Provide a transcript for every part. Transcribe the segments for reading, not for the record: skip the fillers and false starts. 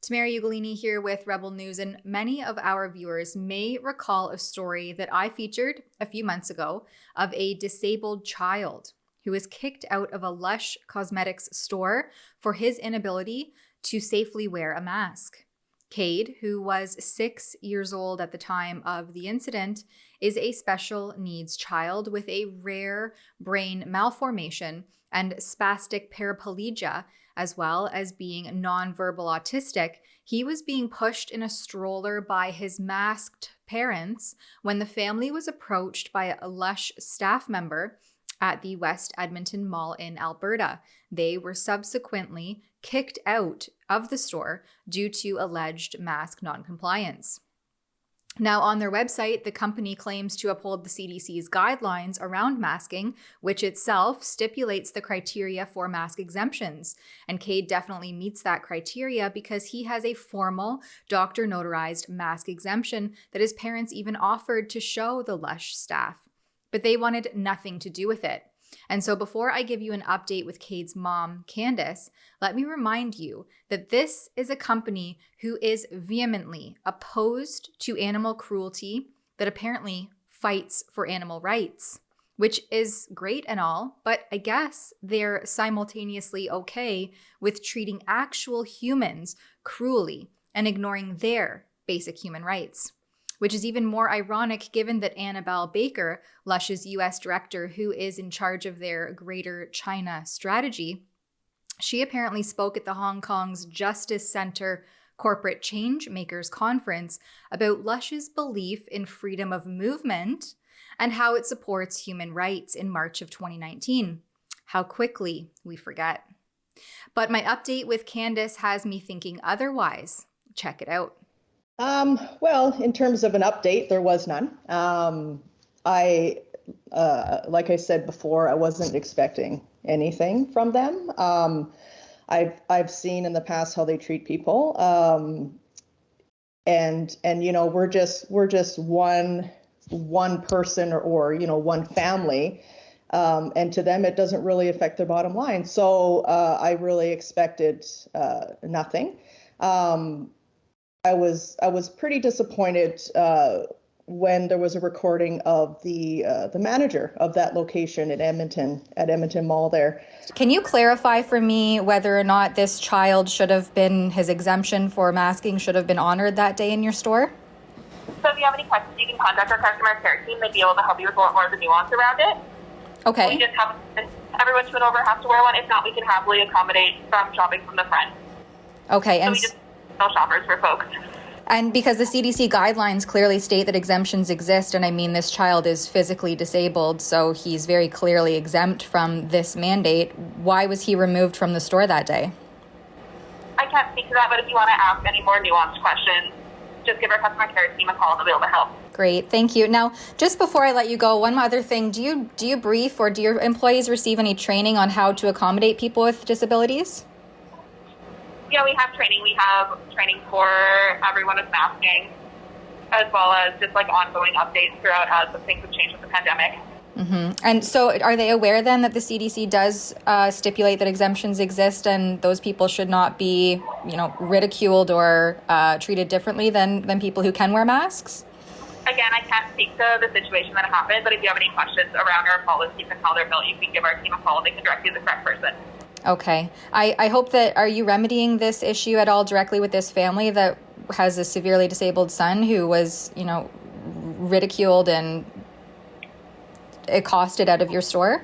Tamara Ugolini here with Rebel News, and many of our viewers may recall a story that I featured a few months ago of a disabled child who was kicked out of a Lush Cosmetics store for his inability to safely wear a mask. Cade, who was 6 years old at the time of the incident, is a special needs child with a rare brain malformation and spastic paraplegia, as well as being nonverbal autistic. He was being pushed in a stroller by his masked parents when the family was approached by a Lush staff member at the West Edmonton Mall in Alberta. They were subsequently kicked out of the store due to alleged mask noncompliance. Now, on their website, the company claims to uphold the CDC's guidelines around masking, which itself stipulates the criteria for mask exemptions. And Cade definitely meets that criteria because he has a formal doctor notarized mask exemption that his parents even offered to show the Lush staff. But they wanted nothing to do with it. And so before I give you an update with Cade's mom, Candace, let me remind you that this is a company who is vehemently opposed to animal cruelty, that apparently fights for animal rights, which is great and all, but I guess they're simultaneously okay with treating actual humans cruelly and ignoring their basic human rights. Which is even more ironic given that Annabelle Baker, Lush's US director who is in charge of their Greater China strategy, she apparently spoke at the Hong Kong's Justice Center Corporate Change Makers Conference about Lush's belief in freedom of movement and how it supports human rights in March of 2019. How quickly we forget. But my update with Candace has me thinking otherwise. Check it out. Well, in terms of an update, there was none. Like I said before, I wasn't expecting anything from them. I've seen in the past how they treat people, and you know, we're just one person or you know, one family, and to them it doesn't really affect their bottom line. So I really expected nothing. I was pretty disappointed when there was a recording of the manager of that location at Edmonton Mall there. Can you clarify for me whether or not this child should have been, his exemption for masking should have been honored that day in your store? So if you have any questions, you can contact our customer care team. They'd be able to help you with a lot more of the nuance around it. Okay. We just have everyone to and over has to wear one. If not, we can happily accommodate from shopping from the front. Okay. So and we just sell shoppers for folks. And because the CDC guidelines clearly state that exemptions exist, and I mean, this child is physically disabled, so he's very clearly exempt from this mandate, why was he removed from the store that day? I can't speak to that, but if you want to ask any more nuanced questions, just give our customer care team a call and they'll be able to help. Great, thank you. Now, just before I let you go, one other thing, do you brief or do your employees receive any training on how to accommodate people with disabilities? Yeah, we have training. We have training for everyone with masking, as well as just like ongoing updates throughout as things have changed with the pandemic. Mm-hmm. And so are they aware then that the CDC does stipulate that exemptions exist and those people should not be, you know, ridiculed or treated differently than people who can wear masks? Again, I can't speak to the situation that happened, but if you have any questions around our policies and how they're built, you can give our team a call. They can direct you to the correct person. Okay. I hope that, are you remedying this issue at all directly with this family that has a severely disabled son who was, you know, ridiculed and accosted out of your store?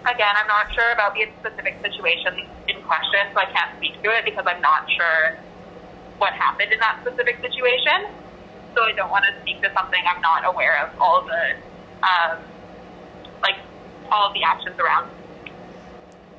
Again, I'm not sure about the specific situation in question, so I can't speak to it because I'm not sure what happened in that specific situation. So I don't want to speak to something I'm not aware of all of the, all of the actions around.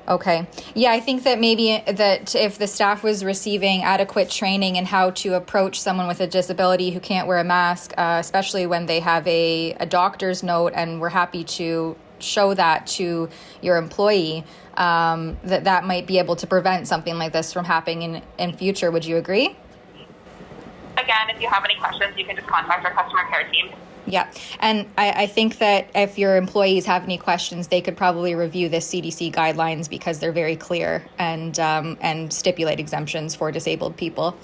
Okay. Yeah, I think that maybe that if the staff was receiving adequate training in how to approach someone with a disability who can't wear a mask, especially when they have a doctor's note, and we're happy to show that to your employee, that might be able to prevent something like this from happening in future. Would you agree? Again, again, if you have any questions, you can just contact our customer care team. Yeah. And I think that if your employees have any questions, they could probably review the CDC guidelines because they're very clear and stipulate exemptions for disabled people.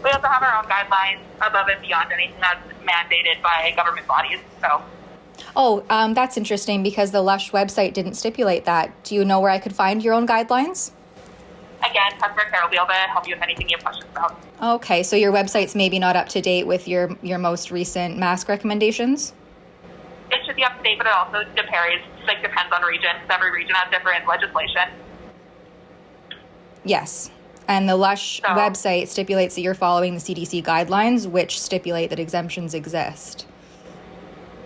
We also have our own guidelines above and beyond anything that's mandated by government bodies. So. Oh, that's interesting because the Lush website didn't stipulate that. Do you know where I could find your own guidelines? Again, customer care will be able to help you with anything you have questions about. Okay, so your website's maybe not up to date with your most recent mask recommendations? It should be up to date, but it also depends on region. Every region has different legislation. Yes. And the Lush website stipulates that you're following the CDC guidelines, which stipulate that exemptions exist.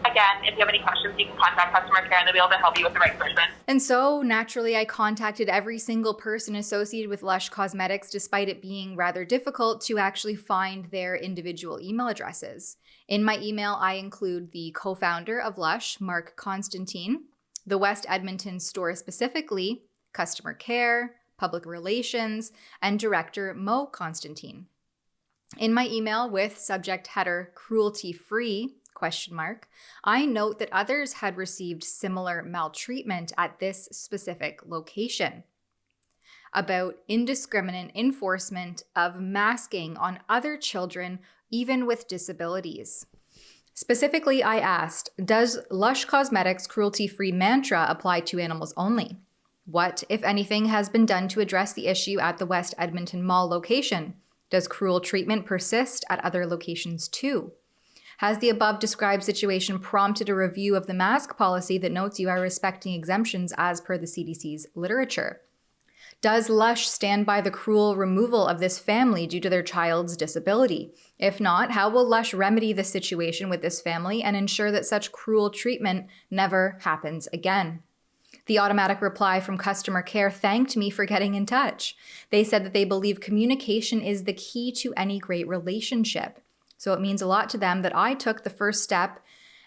Again, if you have any questions, you can contact customer care and they'll be able to help you with the right person. And so, naturally, I contacted every single person associated with Lush Cosmetics, despite it being rather difficult to actually find their individual email addresses. In my email, I include the co-founder of Lush, Mark Constantine, the West Edmonton store specifically, customer care, public relations, and director Mo Constantine. In my email with subject header cruelty-free, ? I note that others had received similar maltreatment at this specific location. About indiscriminate enforcement of masking on other children, even with disabilities. Specifically, I asked, does Lush Cosmetics' cruelty-free mantra apply to animals only? What, if anything, has been done to address the issue at the West Edmonton Mall location? Does cruel treatment persist at other locations too? Has the above described situation prompted a review of the mask policy that notes you are respecting exemptions as per the CDC's literature? Does Lush stand by the cruel removal of this family due to their child's disability? If not, how will Lush remedy the situation with this family and ensure that such cruel treatment never happens again? The automatic reply from customer care thanked me for getting in touch. They said that they believe communication is the key to any great relationship. So it means a lot to them that I took the first step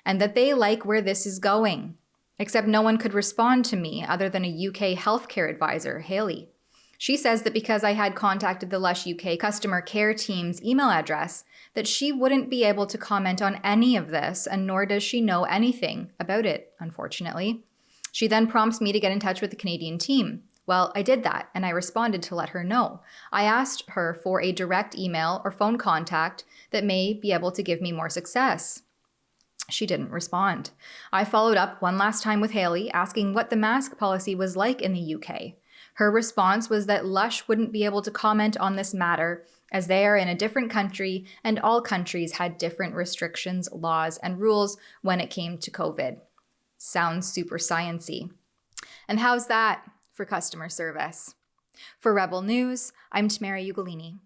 and that they like where this is going. Except no one could respond to me other than a UK healthcare advisor, Haley. She says that because I had contacted the Lush UK customer care team's email address, that she wouldn't be able to comment on any of this, and nor does she know anything about it, unfortunately. She then prompts me to get in touch with the Canadian team. Well, I did that, and I responded to let her know. I asked her for a direct email or phone contact that may be able to give me more success. She didn't respond. I followed up one last time with Haley, asking what the mask policy was like in the UK. Her response was that Lush wouldn't be able to comment on this matter as they are in a different country and all countries had different restrictions, laws, and rules when it came to COVID. Sounds super science-y. And how's that for customer service? For Rebel News, I'm Tamara Ugolini.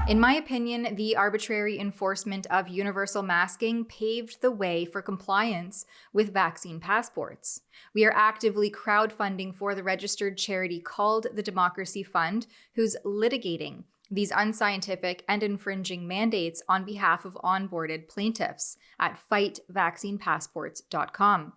In my opinion, the arbitrary enforcement of universal masking paved the way for compliance with vaccine passports. We are actively crowdfunding for the registered charity called the Democracy Fund, who's litigating these unscientific and infringing mandates on behalf of onboarded plaintiffs at fightvaccinepassports.com.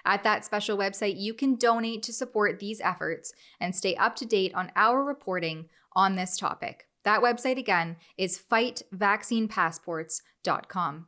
At that special website, you can donate to support these efforts and stay up to date on our reporting on this topic. That website again is fightvaccinepassports.com.